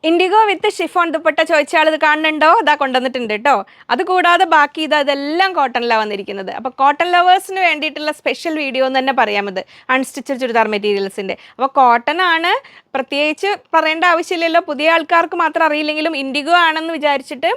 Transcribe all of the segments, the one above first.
IndiGo വിത്ത് chiffon dupatta ചോദിച്ച ആൾ ഇത് കാണുന്നുണ്ടോ? ഇതാ കൊണ്ടുവന്നിട്ടുണ്ട് കേട്ടോ. അതുകൂടാതെ ബാക്കി ഇതെല്ലാം കോട്ടണിലാണ് വന്നിരിക്കുന്നത്. അപ്പോൾ കോട്ടൺ ലവേഴ്സിന് വേണ്ടിയിട്ടുള്ള സ്പെഷ്യൽ വീഡിയോ എന്ന് തന്നെ പറയാം ഇത്, അൺസ്റ്റിച്ചഡ് ചുരിദാർ മെറ്റീരിയൽസിൻ്റെ. അപ്പോൾ കോട്ടൺ ആണ്, പ്രത്യേകിച്ച് പറയേണ്ട ആവശ്യമില്ലല്ലോ. പുതിയ ആൾക്കാർക്ക് മാത്രം അറിയില്ലെങ്കിലും ഇൻഡിഗോ ആണെന്ന് വിചാരിച്ചിട്ട്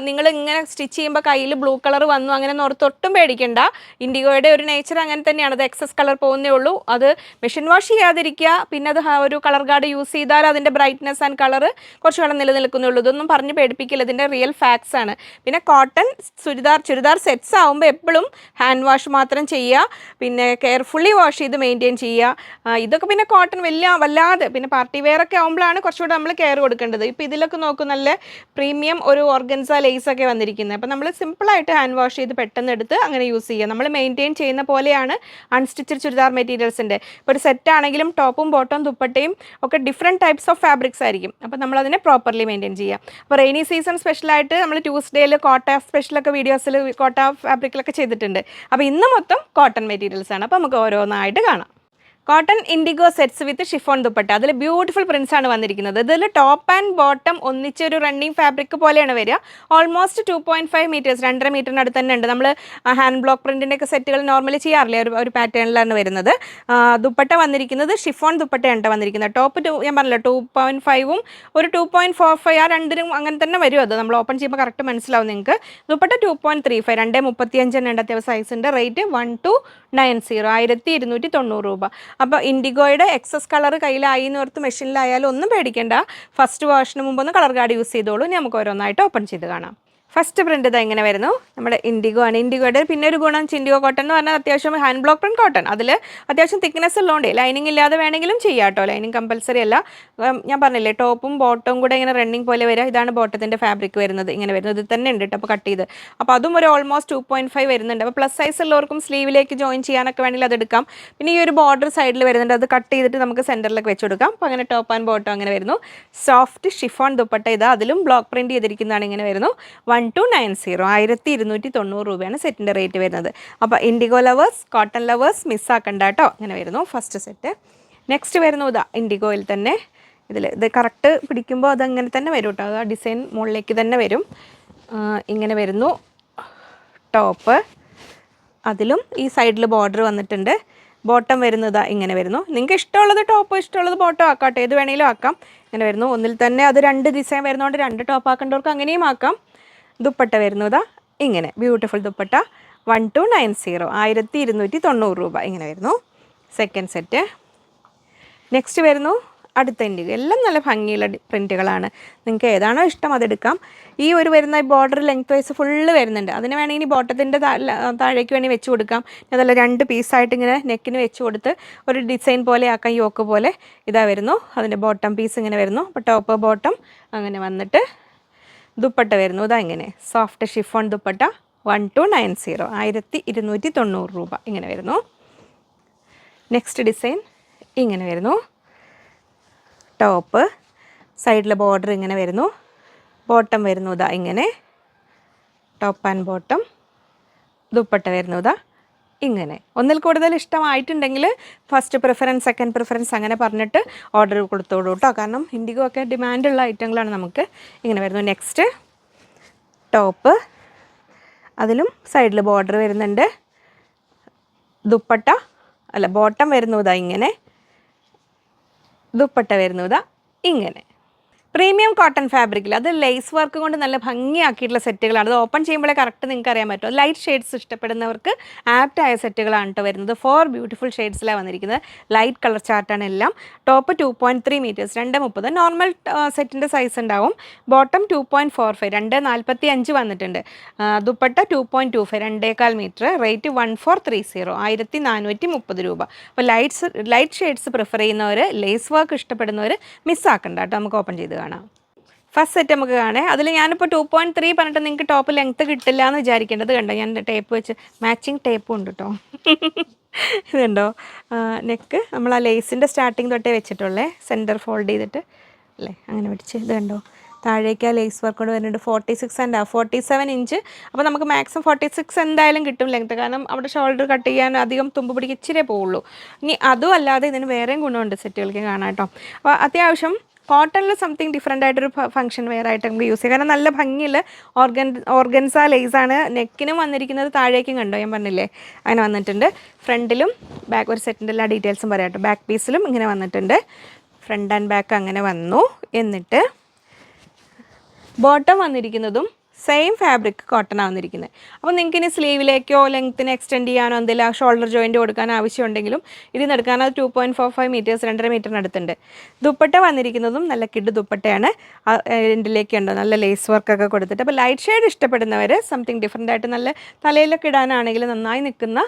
നിങ്ങൾ ഇങ്ങനെ സ്റ്റിച്ച് ചെയ്യുമ്പോൾ കയ്യിൽ ബ്ലൂ കളർ വന്നു അങ്ങനെ ഒട്ടും പേടിക്കണ്ട. ഇൻഡിഗോയുടെ ഒരു നേച്ചർ അങ്ങനെ തന്നെയാണ്, അത് എക്സസ് കളർ പോകുന്നേ ഉള്ളൂ. അത് മെഷീൻ വാഷ് ചെയ്യാതിരിക്കുക, പിന്നെ അത് ഒരു കളർ ഗാർഡ് യൂസ് ചെയ്താൽ അതിൻ്റെ ബ്രൈറ്റ്നെസ് ആൻഡ് കളർ കുറച്ച് കാലം നിലനിൽക്കുന്നുള്ളൂ. ഇതൊന്നും പറഞ്ഞ് പേടിപ്പിക്കില്ല, ഇതിൻ്റെ റിയൽ ഫാക്ട്സ് ആണ്. പിന്നെ കോട്ടൺ ചുരിദാർ സെറ്റ്സ് ആകുമ്പോൾ എപ്പോഴും ഹാൻഡ് വാഷ് മാത്രം ചെയ്യുക, പിന്നെ കെയർഫുള്ളി വാഷ് ചെയ്ത് മെയിൻറ്റെയിൻ ചെയ്യുക. ഇതൊക്കെ പിന്നെ കോട്ടൺ വല്ലാതെ പിന്നെ പാർട്ടി വെയർ ഒക്കെ ആകുമ്പോഴാണ് കുറച്ചുകൂടെ നമ്മൾ കെയർ കൊടുക്കേണ്ടത്. ഇപ്പോൾ ഇതിലൊക്കെ നോക്കും, നല്ല പ്രീമിയം ഒരു ഓർഗൻസ ലേസൊക്കെ വന്നിരിക്കുന്നത്. അപ്പോൾ നമ്മൾ സിമ്പിളായിട്ട് ഹാൻഡ് വാഷ് ചെയ്ത് പെട്ടെന്ന് എടുത്ത് അങ്ങനെ യൂസ് ചെയ്യുക. നമ്മൾ മെയിൻറ്റെയിൻ ചെയ്യുന്ന പോലെയാണ് അൺസ്റ്റിച്ചഡ് ചുരിദാർ മെറ്റീരിയൽസിൻ്റെ. ഇപ്പോൾ ഒരു സെറ്റ് ആണെങ്കിലും ടോപ്പും ബോട്ടവും ദുപ്പട്ടയും ഒക്കെ ഡിഫറെൻറ്റ് ടൈപ്സ് ഓഫ് ഫാബ്രിക്സ് ആയിരിക്കും. അപ്പോൾ നമ്മളതിനെ പ്രോപ്പർലി മെയിൻറ്റെയിൻ ചെയ്യുക. അപ്പോൾ റെയിനി സീസൺ സ്പെഷ്യലായിട്ട് നമ്മൾ ട്യൂസ്ഡേയിൽ കോട്ട സ്പെഷ്യലൊക്കെ വീഡിയോസിൽ കോട്ട ഫാബ്രിക്കിലൊക്കെ ചെയ്തിട്ടുണ്ട്. അപ്പോൾ ഇന്ന് മൊത്തം കോട്ടൺ മെറ്റീരിയൽസ് ആണ്. അപ്പോൾ നമുക്ക് ഓരോന്നായിട്ട് കാണാം. Cotton indigo sets with chiffon dupatta, അതിൽ ബ്യൂട്ടിഫുൾ പ്രിൻസ് ആണ് വന്നിരിക്കുന്നത്. ഇതിൽ ടോപ്പ് ആൻഡ് ബോട്ടം ഒന്നിച്ചൊരു റണ്ണിങ് ഫാബ്രിക് പോലെയാണ് വരിക. ഓൾമോസ്റ്റ് 2.5 മീറ്റേഴ്സ്, 2.5 മീറ്ററിനടുത്ത് തന്നെ ഉണ്ട്. നമ്മൾ ഹാൻഡ് ബ്ലോക്ക് പ്രിൻറ്റിൻ്റെ ഒക്കെ സെറ്റുകൾ നോർമലി ചെയ്യാറില്ലേ, ഒരു പാറ്റേണിലാണ് വരുന്നത്. ദുപ്പട്ട വന്നിരിക്കുന്നത് ഷിഫോൺ ദുപ്പട്ടയാണ് വന്നിരിക്കുന്നത്. ടോപ്പ് ഞാൻ പറഞ്ഞല്ലോ 2.5ഉം ഒരു 2.45 ആ രണ്ടിനും അങ്ങനെ തന്നെ വരും. അത് നമ്മൾ ഓപ്പൺ ചെയ്യുമ്പോൾ കറക്റ്റ് മനസ്സിലാവും നിങ്ങൾക്ക്. ദുപ്പട്ട 2.35, 2.35 തന്നെ ഉണ്ട് അത്യാവശ്യം സൈസിൻ്റെ. റേറ്റ് 1290, 1290 രൂപ. അപ്പോൾ ഇൻഡിഗോയുടെ എക്സസ് കളർ കയ്യിലായി എന്ന് ഓർത്ത് മെഷീനിലായാലും ഒന്നും പേടിക്കേണ്ട. ഫസ്റ്റ് വാഷിന് മുമ്പ് ഒന്ന് കളർ ഗാർഡ് യൂസ് ചെയ്തോളൂ. നമുക്ക് ഓരോന്നായിട്ട് ഓപ്പൺ ചെയ്ത് കാണാം. ഫസ്റ്റ് പ്രിൻ്റ് ഇത് എങ്ങനെ വരുന്നു, നമ്മുടെ ഇൻഡിഗോ ആണ്. ഇൻഡിഗോയുടെ പിന്നെ ഒരു ഗുണം, ഇൻഡിഗോ കോട്ടൺ എന്ന് പറഞ്ഞാൽ അത്യാവശ്യം ഹാൻഡ് ബ്ലോക്ക് പ്രിൻറ്റ് കോട്ടൺ, അതിൽ അത്യാവശ്യം തിക്നെസ് ഉള്ളതുകൊണ്ട് ലൈനിങ് ഇല്ലാതെ വേണമെങ്കിലും ചെയ്യാം കേട്ടോ. ലൈനിങ് കമ്പൽസറി അല്ല. ഞാൻ പറഞ്ഞില്ലേ ടോപ്പും ബോട്ടവും കൂടെ ഇങ്ങനെ റണ്ണിങ് പോലെ വരിക. ഇതാണ് ബോട്ടത്തിൻ്റെ ഫാബ്രിക് വരുന്നത്, ഇങ്ങനെ വരുന്നത്. ഇത് തന്നെ ഉണ്ട് കേട്ടോ. അപ്പോൾ കട്ട് ചെയ്ത് അപ്പോൾ അതും ഒരു ഓൾമോസ്റ്റ് 2.5 വരുന്നുണ്ട്. അപ്പോൾ പ്ലസ് സൈസ് ഉള്ളവർക്കും സ്ലീവിലേക്ക് ജോയിൻ ചെയ്യാനൊക്കെ വേണമെങ്കിൽ അതെടുക്കാം. പിന്നെ ഈ ഒരു ബോർഡർ സൈഡിൽ വരുന്നുണ്ട്, അത് കട്ട് ചെയ്തിട്ട് നമുക്ക് സെൻറ്ററിലേക്ക് വെച്ച് കൊടുക്കാം. അപ്പോൾ അങ്ങനെ ടോപ്പ് ആൻഡ് ബോട്ടം അങ്ങനെ വരുന്നു. സോഫ്റ്റ് ഷിഫോൺ ദുപ്പട്ട ഇതാ, അതിലും ബ്ലോക്ക് പ്രിൻറ്റ് ചെയ്തിരിക്കുന്നതാണ്. ഇങ്ങനെ വരുന്നു. 1290, 1290 രൂപയാണ് സെറ്റിൻ്റെ റേറ്റ് വരുന്നത്. അപ്പോൾ ഇൻഡിഗോ ലവേഴ്സ്, കോട്ടൺ ലവേഴ്സ് മിസ്സാക്കണ്ട കേട്ടോ. ഇങ്ങനെ വരുന്നു ഫസ്റ്റ് സെറ്റ്. നെക്സ്റ്റ് വരുന്നു ഇതാ ഇൻഡിഗോയിൽ തന്നെ. ഇത് കറക്റ്റ് പിടിക്കുമ്പോൾ അതങ്ങനെ തന്നെ വരും കേട്ടോ. അത് ആ ഡിസൈൻ മുകളിലേക്ക് തന്നെ വരും. ഇങ്ങനെ വരുന്നു ടോപ്പ്. അതിലും ഈ സൈഡിൽ ബോർഡർ വന്നിട്ടുണ്ട്. ബോട്ടം വരുന്നത് ഇങ്ങനെ വരുന്നു. നിങ്ങൾക്ക് ഇഷ്ടമുള്ളത് ടോപ്പോ ഇഷ്ടമുള്ളത് ബോട്ടോ ആക്കാം, ഏത് വേണമെങ്കിലും ആക്കാം. ഇങ്ങനെ വരുന്നു. ഒന്നിൽ തന്നെ അത് 2 ഡിസൈൻ വരുന്നതുകൊണ്ട് 2 ടോപ്പ് ആക്കേണ്ടവർക്ക് അങ്ങനെയും ആക്കാം. ദുപ്പട്ട വരുന്നതാ ഇങ്ങനെ ബ്യൂട്ടിഫുൾ ദുപ്പട്ട 1290, 1290 രൂപ. ഇങ്ങനെ വരുന്നു സെക്കൻഡ് സെറ്റ്. നെക്സ്റ്റ് വരുന്നു അടുത്ത ഇൻഡിഗോ. എല്ലാം നല്ല ഭംഗിയുള്ള പ്രിൻറ്റുകളാണ്. നിങ്ങൾക്ക് ഏതാണോ ഇഷ്ടം അതെടുക്കാം. ഈ ഒരു വരുന്ന ബോർഡർ ലെങ്ത് വൈസ് ഫുള്ള് വരുന്നുണ്ട്. അതിന് വേണമെങ്കിൽ ബോട്ടത്തിൻ്റെ താഴേക്ക് വേണമെങ്കിൽ വെച്ച് കൊടുക്കാം. അതല്ല 2 പീസായിട്ട് ഇങ്ങനെ നെക്കിന് വെച്ച് കൊടുത്ത് ഒരു ഡിസൈൻ പോലെ ആക്കാം, യോക്ക് പോലെ. ഇതാ വരുന്നു അതിൻ്റെ ബോട്ടം പീസ് ഇങ്ങനെ വരുന്നു. അപ്പോൾ ടോപ്പ് ബോട്ടം അങ്ങനെ വന്നിട്ട് ദുപ്പട്ട വരുന്നു ഇതാ ഇങ്ങനെ സോഫ്റ്റ് ഷിഫോൺ ദുപ്പട്ട 1290, 1290 രൂപ. ഇങ്ങനെ വരുന്നു. നെക്സ്റ്റ് ഡിസൈൻ ഇങ്ങനെ വരുന്നു. ടോപ്പ് സൈഡിലെ ബോർഡർ ഇങ്ങനെ വരുന്നു. ബോട്ടം വരുന്നു ഇതാ ഇങ്ങനെ ടോപ്പ് ആൻഡ് ബോട്ടം. ദുപ്പട്ട വരുന്നു ഇതാ ഇങ്ങനെ. ഒന്നിൽ കൂടുതൽ ഇഷ്ടമായിട്ടുണ്ടെങ്കിൽ ഫസ്റ്റ് പ്രിഫറൻസ്, സെക്കൻഡ് പ്രിഫറൻസ് അങ്ങനെ പറഞ്ഞിട്ട് ഓർഡർ കൊടുത്തോളൂ കേട്ടോ. കാരണം ഇൻഡിഗോ ഒക്കെ ഡിമാൻഡുള്ള ഐറ്റങ്ങളാണ് നമുക്ക്. ഇങ്ങനെ വരുന്നു. നെക്സ്റ്റ് ടോപ്പ്, അതിലും സൈഡിൽ ബോർഡർ വരുന്നുണ്ട്. ദുപ്പട്ട അല്ല ബോട്ടം വരുന്നതാ ഇങ്ങനെ. ദുപ്പട്ട വരുന്നതാ ഇങ്ങനെ. പ്രീമിയം കോട്ടൺ ഫാബ്രിക്കിൽ അത് ലേസ് വർക്ക് കൊണ്ട് നല്ല ഭംഗിയാക്കിയിട്ടുള്ള സെറ്റുകളാണ്. അത് ഓപ്പൺ ചെയ്യുമ്പോഴേ കറക്റ്റ് നിങ്ങൾക്ക് അറിയാൻ പറ്റും. ലൈറ്റ് ഷെയ്ഡ്സ് ഇഷ്ടപ്പെടുന്നവർക്ക് ആപ്റ്റായ സെറ്റുകളാണ് കേട്ടോ വരുന്നത്. 4 ബ്യൂട്ടിഫുൾ ഷെയ്ഡ്സിലാണ് വന്നിരിക്കുന്നത്. ലൈറ്റ് കളർ ചാർട്ടാണ് എല്ലാം. ടോപ്പ് 2.3 മീറ്റേഴ്സ്, 2.30 നോർമൽ സെറ്റിൻ്റെ സൈസ് ഉണ്ടാവും. ബോട്ടം 2.45, 2.45 വന്നിട്ടുണ്ട്. ദുപ്പട്ട 2.25, 2.25 മീറ്റർ. റേറ്റ് 1430, 1430 രൂപ. അപ്പോൾ ലൈറ്റ് ഷെയ്ഡ്സ് പ്രിഫർ ചെയ്യുന്നവർ, ലേസ് വർക്ക് ഇഷ്ടപ്പെടുന്നവർ മിസ്സാക്കണ്ട കേട്ടോ. നമുക്ക് ഓപ്പൺ ചെയ്ത് കാണാം. ഫസ്റ്റ് സെറ്റ് നമുക്ക് കാണാം. അതിൽ ഞാനിപ്പോൾ 2.3 പറഞ്ഞിട്ട് നിങ്ങൾക്ക് ടോപ്പ് ലെങ്ത്ത് കിട്ടില്ല എന്ന് വിചാരിക്കേണ്ടത്. കണ്ടോ ഞാൻ ടേപ്പ് വെച്ച് മാച്ചിങ് ടേപ്പും ഉണ്ട് കേട്ടോ. ഇതുണ്ടോ നെക്ക് നമ്മൾ ആ ലേസിൻ്റെ സ്റ്റാർട്ടിങ് തൊട്ടേ വെച്ചിട്ടുള്ളേ, സെൻറ്റർ ഫോൾഡ് ചെയ്തിട്ട് അല്ലേ അങ്ങനെ പിടിച്ച്. ഇത് കണ്ടോ താഴേക്ക് ആ ലേസ് വർക്ക് കൊണ്ട് വരുന്നുണ്ട്. 47 ഇഞ്ച്. അപ്പോൾ നമുക്ക് മാക്സിമം 46 എന്തായാലും കിട്ടും ലെങ്ത്ത്. കാരണം അവിടെ ഷോൾഡർ കട്ട് ചെയ്യാൻ അധികം തുമ്പ് പിടിക്ക് ഇച്ചിരി പോവുള്ളൂ. ഇനി അതും അല്ലാതെ ഇതിന് വേറെയും ഗുണമുണ്ട് സെറ്റുകൾക്ക് കാണാം കേട്ടോ. അപ്പോൾ അത്യാവശ്യം കോട്ടണിൽ സംതിങ് ഡിഫറെൻ്റ് ആയിട്ടൊരു ഫംഗ്ഷൻ വെയർ ആയിട്ട് നമുക്ക് യൂസ് ചെയ്യാം. കാരണം നല്ല ഭംഗിയുള്ള ഓർഗൻസ ലേസാണ്. നെക്കിനും വന്നിരിക്കുന്നത് താഴേക്കും കണ്ടോ, ഞാൻ പറഞ്ഞില്ലേ അങ്ങനെ വന്നിട്ടുണ്ട്. ഫ്രണ്ടിലും ബാക്ക് ഒരു സെറ്റിൻ്റെ എല്ലാ ഡീറ്റെയിൽസും പറയാം കേട്ടോ. ബാക്ക് പീസിലും ഇങ്ങനെ വന്നിട്ടുണ്ട്. ഫ്രണ്ട് ആൻഡ് ബാക്ക് അങ്ങനെ വന്നു. എന്നിട്ട് ബോട്ടം വന്നിരിക്കുന്നതും സെയിം ഫാബ്രിക് കോട്ടനാണ് വന്നിരിക്കുന്നത്. അപ്പോൾ നിങ്ങൾക്ക് ഇനി സ്ലീവിലേക്കോ ലെങ്ത്തിന് എക്സ്റ്റെൻഡ് ചെയ്യാനോ എന്തെങ്കിലും ഷോൾഡർ ജോയിൻ്റ് കൊടുക്കാൻ ആവശ്യമുണ്ടെങ്കിലും ഇതിന് എടുക്കാൻ അത് 2.45 മീറ്റേഴ്സ് 2.5 മീറ്ററിനടുത്തുണ്ട്. ദുപ്പട്ട വന്നിരിക്കുന്നതും നല്ല കിഡ് ദുപ്പട്ടയാണ്. എൻഡിലേക്ക് ഉണ്ടോ നല്ല ലേസ് വർക്കൊക്കെ കൊടുത്തിട്ട്. അപ്പോൾ ലൈറ്റ് ഷെയ്ഡ് ഇഷ്ടപ്പെടുന്നവർ സംതിങ് ഡിഫറെൻ്റ് ആയിട്ട് നല്ല തലയിലൊക്കെ ഇടാനാണെങ്കിൽ നന്നായി നിൽക്കുന്ന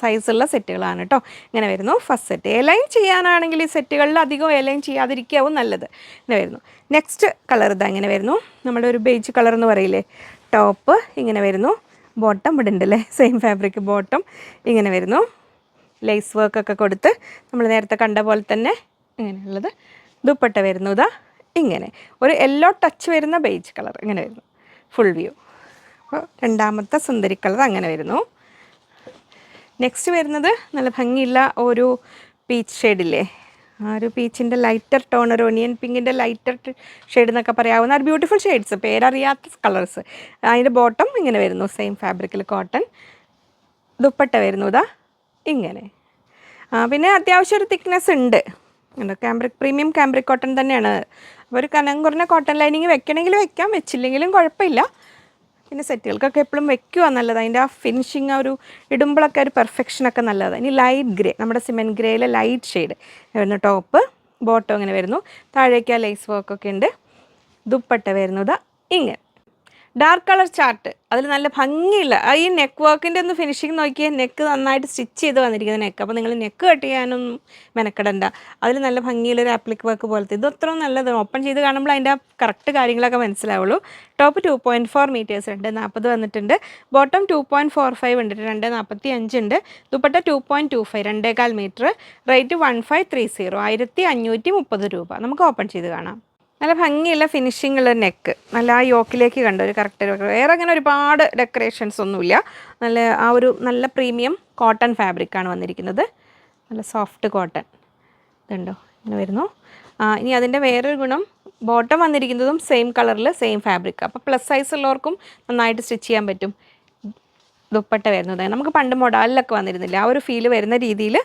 സൈസുള്ള സെറ്റുകളാണ് കേട്ടോ. ഇങ്ങനെ വരുന്നു ഫസ്റ്റ് സെറ്റ്. എലൈൻ ചെയ്യാനാണെങ്കിൽ ഈ സെറ്റുകളിൽ അധികം എലൈൻ ചെയ്യാതിരിക്കാവും നല്ലത്. ഇങ്ങനെ വരുന്നു. നെക്സ്റ്റ് കളർ ഇതാ ഇങ്ങനെ വരുന്നു. നമ്മുടെ ഒരു ബേജ് കളർ എന്ന് പറയില്ലേ, ടോപ്പ് ഇങ്ങനെ വരുന്നു. ബോട്ടം ഇവിടെ ഉണ്ടല്ലേ, സെയിം ഫാബ്രിക് ബോട്ടം ഇങ്ങനെ വരുന്നു. ലേസ് വർക്കൊക്കെ കൊടുത്ത് നമ്മൾ നേരത്തെ കണ്ട പോലെ തന്നെ ഇങ്ങനെയുള്ളത്. ദുപ്പട്ട വരുന്നു ഇതാ ഇങ്ങനെ ഒരു യെല്ലോ ടച്ച് വരുന്ന ബേജ് കളർ ഇങ്ങനെ വരുന്നു ഫുൾ വ്യൂ. അപ്പോൾ രണ്ടാമത്തെ സുന്ദരി കളർ അങ്ങനെ വരുന്നു. നെക്സ്റ്റ് വരുന്നത് നല്ല ഭംഗിയുള്ള ഒരു പീച്ച് ഷെയ്ഡില്ലേ, ആ ഒരു പീച്ചിൻ്റെ ലൈറ്റർ ടോൺ, ഒരു ഒനിയൻ പിങ്കിൻ്റെ ലൈറ്റർ ഷെയ്ഡ് എന്നൊക്കെ പറയാവുന്ന ഒരു ബ്യൂട്ടിഫുൾ ഷെയ്ഡ്സ്, പേരറിയാത്ത കളേഴ്സ്. അതിൻ്റെ ബോട്ടം ഇങ്ങനെ വരുന്നു സെയിം ഫാബ്രിക്കിൽ കോട്ടൺ. ദുപ്പട്ട വരുന്നു ഇതാ ഇങ്ങനെ. പിന്നെ അത്യാവശ്യം ഒരു തിക്നെസ് ഉണ്ട്. കാംബ്രിക് പ്രീമിയം കാംബ്രിക് കോട്ടൺ തന്നെയാണ്. അപ്പോൾ ഒരു കനം കുറഞ്ഞ കോട്ടൺ ലൈനിങ് വെക്കണമെങ്കിൽ വെക്കാം, വെച്ചില്ലെങ്കിലും കുഴപ്പമില്ല. പിന്നെ സെറ്റുകൾക്കൊക്കെ എപ്പോഴും വെക്കുക നല്ലത്. അതിൻ്റെ ആ ഫിനിഷിങ്, ആ ഒരു ഇടുമ്പോഴൊക്കെ ഒരു പെർഫെക്ഷനൊക്കെ നല്ലതാണ്. ഇനി ലൈറ്റ് ഗ്രേ, നമ്മുടെ സിമെൻറ്റ് ഗ്രേയിലെ ലൈറ്റ് ഷെയ്ഡ് വരുന്നു. ടോപ്പ് ബോട്ടം ഇങ്ങനെ വരുന്നു. താഴേക്ക് ആ ലേസ് വർക്കൊക്കെ ഉണ്ട്. ദുപ്പട്ട വരുന്നത് ഇങ്ങനെ ഡാർക്ക് കളർ ചാർട്ട്. അതിൽ നല്ല ഭംഗിയില്ല ഈ നെക്ക് വർക്കിൻ്റെ ഒന്ന് ഫിനിഷിങ് നോക്കിയാൽ നെക്ക് നന്നായിട്ട് സ്റ്റിച്ച് ചെയ്ത് വന്നിരിക്കുന്ന നെക്ക്. അപ്പോൾ നിങ്ങൾ നെക്ക് കട്ട് ചെയ്യാനൊന്നും മെനക്കെടണ്ട. അതിൽ നല്ല ഭംഗിയുള്ളൊരു ആപ്ലിക് വർക്ക് പോലത്തെ ഇത് അത്ര നല്ലതാണ്. ഓപ്പൺ ചെയ്ത് കാണുമ്പോൾ അതിൻ്റെ കറക്റ്റ് കാര്യങ്ങളൊക്കെ മനസ്സിലാവുള്ളൂ. ടോപ്പ് 2.4 മീറ്റേഴ്സ് 2.40 വന്നിട്ടുണ്ട്. ബോട്ടം 2.45 ഉണ്ട്, 2.45 ഉണ്ട്. ദുപ്പട്ട 2.25 2.25 മീറ്റർ. റേറ്റ് 1530 1530 രൂപ. നമുക്ക് ഓപ്പൺ ചെയ്ത് കാണാം. നല്ല ഭംഗിയുള്ള ഫിനിഷിംഗ് ഉള്ള നെക്ക്, നല്ല ആ യോക്കിലേക്ക് കണ്ട ഒരു കറക്റ്റ്. വേറെ അങ്ങനെ ഒരുപാട് ഡെക്കറേഷൻസ് ഒന്നുമില്ല. നല്ല ആ ഒരു നല്ല പ്രീമിയം കോട്ടൺ ഫാബ്രിക്കാണ് വന്നിരിക്കുന്നത്. നല്ല സോഫ്റ്റ് കോട്ടൺ ഇതുണ്ടോ ഇങ്ങനെ വരുന്നു. ഇനി അതിൻ്റെ വേറൊരു ഗുണം, ബോട്ടം വന്നിരിക്കുന്നതും സെയിം കളറിൽ സെയിം ഫാബ്രിക്. അപ്പോൾ പ്ലസ് സൈസ് ഉള്ളവർക്കും നന്നായിട്ട് സ്റ്റിച്ച് ചെയ്യാൻ പറ്റും. ദുപ്പട്ട വരുന്നത് നമുക്ക് പണ്ട് മൊഡാലിലൊക്കെ വന്നിരുന്നില്ല, ആ ഒരു ഫീല് വരുന്ന രീതിയിൽ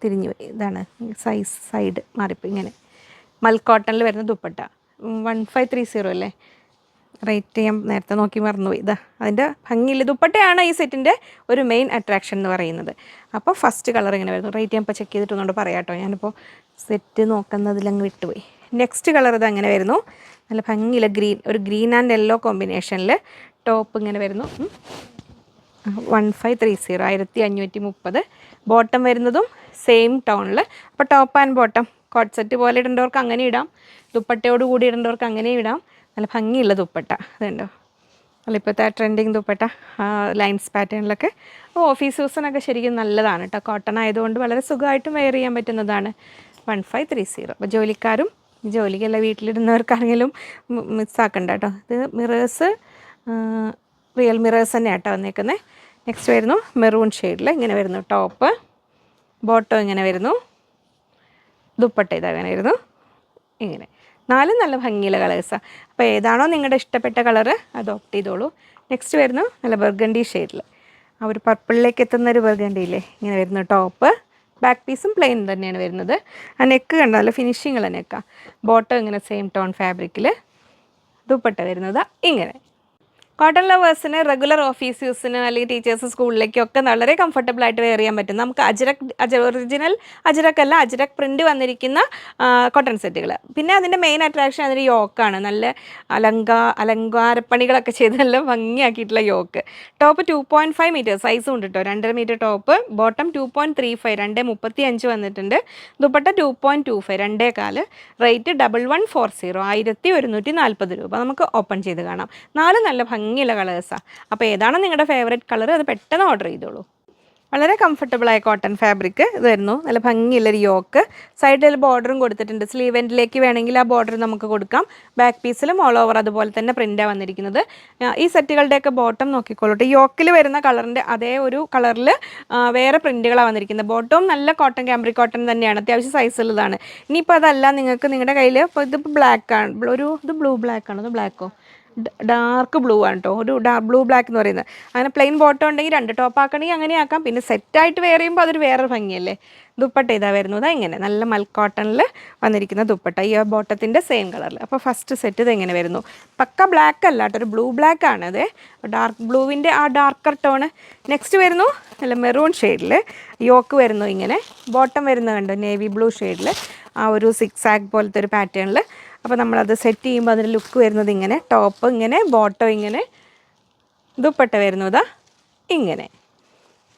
തിരിഞ്ഞു. ഇതാണ് സൈഡ് മാറിപ്പോൾ ഇങ്ങനെ മൽക്കോട്ടണിൽ വരുന്ന ദുപ്പട്ട 1530 അല്ലേ റേറ്റ്. ഞാൻ നേരത്തെ നോക്കി മറന്നുപോയി. ഇതാ അതിൻ്റെ ഭംഗിയിൽ ദുപ്പട്ടയാണ് ഈ സെറ്റിൻ്റെ ഒരു മെയിൻ അട്രാക്ഷൻ എന്ന് പറയുന്നത്. അപ്പോൾ ഫസ്റ്റ് കളർ ഇങ്ങനെ വരുന്നു. റേറ്റ് ഞാൻ ഇപ്പോൾ ചെക്ക് ചെയ്തിട്ടൊന്നുകൊണ്ട് പറയാം കേട്ടോ, ഞാനിപ്പോൾ സെറ്റ് നോക്കുന്നതിലങ്ങ് വിട്ടുപോയി. നെക്സ്റ്റ് കളർ ഇത് അങ്ങനെ വരുന്നു. നല്ല ഭംഗിയില്ല ഗ്രീൻ, ഒരു ഗ്രീൻ ആൻഡ് യെല്ലോ കോമ്പിനേഷനിൽ ടോപ്പ് ഇങ്ങനെ വരുന്നു. 1530 1530. ബോട്ടം വരുന്നതും സെയിം ടോണിൽ. അപ്പോൾ top and bottom coat set പോലെ ഇടേണ്ടവർക്ക് അങ്ങനെ ഇടാം, ദുപ്പട്ടയോട് കൂടി ഇടേണ്ടവർക്ക് അങ്ങനെ ഇടാം. നല്ല ഭംഗിയുള്ള ദുപ്പട്ട അതുണ്ടോ, അല്ല ഇപ്പോഴത്തെ ട്രെൻഡിങ് ദുപ്പട്ട ലൈൻസ് പാറ്റേണിലൊക്കെ. ഓഫീസ് യൂസിനൊക്കെ ശരിക്കും നല്ലതാണ് കേട്ടോ. കോട്ടൺ ആയതുകൊണ്ട് വളരെ സുഖമായിട്ടും വെയർ ചെയ്യാൻ പറ്റുന്നതാണ്. 1530. അപ്പോൾ ജോലിക്കാരും ജോലിക്കല്ല വീട്ടിലിടുന്നവർക്കാണെങ്കിലും മിസ്സാക്കണ്ട കേട്ടോ. ഇത് മിറേഴ്സ് റിയൽ മിറേഴ്സ് തന്നെയാണ് കേട്ടോ വന്നേക്കുന്നത്. നെക്സ്റ്റ് വരുന്നു മെറൂൺ ഷെയ്ഡിൽ ഇങ്ങനെ വരുന്നു. ടോപ്പ് ബോട്ടം ഇങ്ങനെ വരുന്നു. ദുപ്പട്ട ഇതങ്ങനെ വരുന്നു ഇങ്ങനെ. നാലും നല്ല ഭംഗിയുള്ള കളേഴ്സാണ്. അപ്പോൾ ഏതാണോ നിങ്ങളുടെ ഇഷ്ടപ്പെട്ട കളറ് അത് ഓപ്റ്റ് ചെയ്തോളൂ. നെക്സ്റ്റ് വരുന്നു നല്ല ബർഗണ്ടി ഷെയ്ഡിൽ, ആ ഒരു പർപ്പിളിലേക്ക് എത്തുന്ന ഒരു ബർഗണ്ടിയില്ലേ ഇങ്ങനെ വരുന്നു. ടോപ്പ് ബാക്ക് പീസും പ്ലെയിൻ തന്നെയാണ് വരുന്നത്. ആ നെക്ക് കണ്ടോ നല്ല ഫിനിഷിങ്ങുള്ള നെക്കാണ്. ബോട്ടം ഇങ്ങനെ സെയിം ടോൺ ഫാബ്രിക്കിൽ. ദുപ്പട്ട വരുന്നത് ഇങ്ങനെ. കോട്ടൺ ലവേഴ്സിന് റെഗുലർ ഓഫീസ് യൂസിന് അല്ലെങ്കിൽ ടീച്ചേഴ്സ് സ്കൂളിലേക്കൊക്കെ വളരെ കംഫർട്ടബിൾ ആയിട്ട് വെയർ ചെയ്യാൻ പറ്റും. നമുക്ക് ഒറിജിനൽ അജ്രക് പ്രിൻ്റ് വന്നിരിക്കുന്ന കോട്ടൺ സെറ്റുകൾ. പിന്നെ അതിൻ്റെ മെയിൻ അട്രാക്ഷൻ അതിൻ്റെ യോക്കാണ്. നല്ല അലങ്കാരപ്പണികളൊക്കെ ചെയ്ത് നല്ല ഭംഗിയാക്കിയിട്ടുള്ള യോക്ക്. ടോപ്പ് 2.5 മീറ്റർ സൈസും ഉണ്ട് കേട്ടോ. 2.5 മീറ്റർ ടോപ്പ്. ബോട്ടം 2.35 2.35 വന്നിട്ടുണ്ട്. ദുപ്പട്ട 2.25 2.25. റേറ്റ് 1140 1140 രൂപ. നമുക്ക് ഓപ്പൺ ചെയ്ത് കാണാം. നാല് നല്ല ഭംഗിയുള്ള കളേഴ്സാണ്. അപ്പോൾ ഏതാണ് നിങ്ങളുടെ ഫേവറേറ്റ് കളർ അത് പെട്ടെന്ന് ഓർഡർ ചെയ്തോളൂ. വളരെ കംഫർട്ടബിളായ കോട്ടൺ ഫാബ്രിക് ഇത് വരുന്നു. നല്ല ഭംഗിയുള്ളൊരു യോക്ക്, സൈഡിൽ ബോർഡറും കൊടുത്തിട്ടുണ്ട്. സ്ലീവ് എൻഡിലേക്ക് വേണമെങ്കിൽ ആ ബോർഡർ നമുക്ക് കൊടുക്കാം. ബാക്ക് പീസിലും ഓൾ ഓവർ അതുപോലെ തന്നെ പ്രിൻ്റാണ് വന്നിരിക്കുന്നത്. ഈ സെറ്റുകളുടെയൊക്കെ ബോട്ടം നോക്കിക്കോളൂ. യോക്കിൽ വരുന്ന കളറിൻ്റെ അതേ ഒരു കളറിൽ വേറെ പ്രിൻറ്റുകളാണ് വന്നിരിക്കുന്നത്. ബോട്ടവും നല്ല കോട്ടൺ ക്യാമ്പ്രി കോട്ടൺ തന്നെയാണ്, അത്യാവശ്യം സൈസുള്ളതാണ്. ഇനിയിപ്പോൾ അതല്ല, നിങ്ങൾക്ക് നിങ്ങളുടെ കയ്യിൽ ഇപ്പോൾ ഇതിപ്പോൾ ബ്ലാക്കാണ്, ഇത് ബ്ലൂ ബ്ലാക്കാണോ, അത് ബ്ലാക്കോ, ഡാർക്ക് ബ്ലൂ ആണ് കേട്ടോ, ഒരു ബ്ലൂ ബ്ലാക്ക് എന്ന് പറയുന്നത്. അങ്ങനെ പ്ലെയിൻ ബോട്ടം ഉണ്ടെങ്കിൽ 2 ടോപ്പ് ആക്കണമെങ്കിൽ അങ്ങനെ ആക്കാം. പിന്നെ സെറ്റായിട്ട് വെയർ ചെയ്യുമ്പോൾ അതൊരു വേറെ ഭംഗിയല്ലേ. ദുപ്പട്ട ഇതാ വരുന്നത് ഇങ്ങനെ നല്ല മൽക്കോട്ടണിൽ വന്നിരിക്കുന്ന ദുപ്പട്ട, ഈ ബോട്ടത്തിൻ്റെ സെയിം കളറിൽ. അപ്പോൾ ഫസ്റ്റ് സെറ്റ് ഇത് എങ്ങനെ വരുന്നു, പക്ക ബ്ലാക്ക് അല്ല കേട്ടോ, ഒരു ബ്ലൂ ബ്ലാക്ക് ആണ് അത്, ഡാർക്ക് ബ്ലൂവിൻ്റെ ആ ഡാർക്കർ ടോണ്. നെക്സ്റ്റ് വരുന്നു നല്ല മെറൂൺ ഷെയ്ഡിൽ, യോക്ക് വരുന്നു ഇങ്ങനെ, ബോട്ടം വരുന്നത് കണ്ടോ നേവി ബ്ലൂ ഷെയ്ഡിൽ, ആ ഒരു സിക്സ് ആഗ് പോലത്തെ ഒരു പാറ്റേണിൽ. അപ്പോൾ നമ്മളത് സെറ്റ് ചെയ്യുമ്പോൾ അതിൻ്റെ ലുക്ക് വരുന്നത് ഇങ്ങനെ, ടോപ്പ് ഇങ്ങനെ, ബോട്ടം ഇങ്ങനെ, ദുപ്പട്ട വരുന്നതാ ഇങ്ങനെ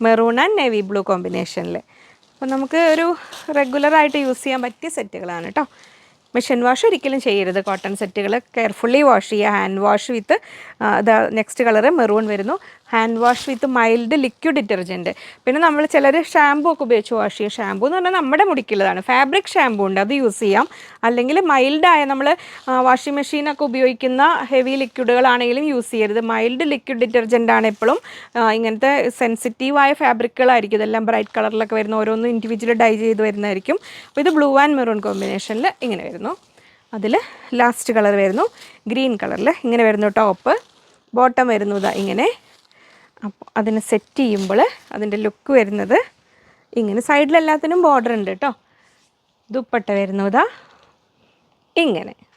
മെറൂൺ ആൻഡ് നേവി ബ്ലൂ കോമ്പിനേഷനിൽ. അപ്പോൾ നമുക്ക് ഒരു റെഗുലറായിട്ട് യൂസ് ചെയ്യാൻ പറ്റിയ സെറ്റുകളാണ് കേട്ടോ. മെഷീൻ വാഷ് ഒരിക്കലും ചെയ്യരുത്. കോട്ടൺ സെറ്റുകൾ കെയർഫുള്ളി വാഷ് ചെയ്യുക. ഹാൻഡ് വാഷ് വിത്ത് നെക്സ്റ്റ് കളറ് മെറൂൺ വരുന്നു, ഹാൻഡ് വാഷ് വിത്ത് മൈൽഡ് ലിക്വിഡ് ഡിറ്റർജൻറ്റ്. പിന്നെ നമ്മൾ ചിലർ ഷാമ്പൂ ഒക്കെ ഉപയോഗിച്ച് വാഷ് ചെയ്യും. ഷാമ്പൂ എന്ന് പറഞ്ഞാൽ നമ്മുടെ മുടിക്കുള്ളതാണ്, ഫാബ്രിക് ഷാമ്പൂ ഉണ്ട്, അത് യൂസ് ചെയ്യാം. അല്ലെങ്കിൽ മൈൽഡായ നമ്മൾ വാഷിംഗ് മെഷീനൊക്കെ ഉപയോഗിക്കുന്ന ഹെവി ലിക്വിഡുകളാണെങ്കിലും യൂസ് ചെയ്യരുത്. മൈൽഡ് ലിക്വിഡ് ഡിറ്റർജൻ്റ് ആണ് എപ്പോഴും. ഇങ്ങനത്തെ സെൻസിറ്റീവായ ഫാബ്രിക്കുകളായിരിക്കും ഇതെല്ലാം, ബ്രൈറ്റ് കളറിലൊക്കെ വരുന്ന ഓരോന്നും ഇൻഡിവിജ്വൽ ഡൈ ചെയ്ത് വരുന്നതായിരിക്കും. അപ്പോൾ ഇത് ബ്ലൂ ആൻഡ് മെറൂൺ കോമ്പിനേഷനിൽ ഇങ്ങനെ വരുന്നു. അതിൽ ലാസ്റ്റ് കളർ വരുന്നു ഗ്രീൻ കളറിൽ ഇങ്ങനെ വരുന്നു. ടോപ്പ് ബോട്ടം വരുന്നതാ ഇങ്ങനെ. അപ്പോൾ അതിനെ സെറ്റ് ചെയ്യുമ്പോൾ അതിൻ്റെ ലുക്ക് വരുന്നത് ഇങ്ങനെ. സൈഡിലെല്ലാത്തിനും ബോർഡർ ഉണ്ട് കേട്ടോ. ദുപ്പട്ട വരുന്നതാ ഇങ്ങനെ.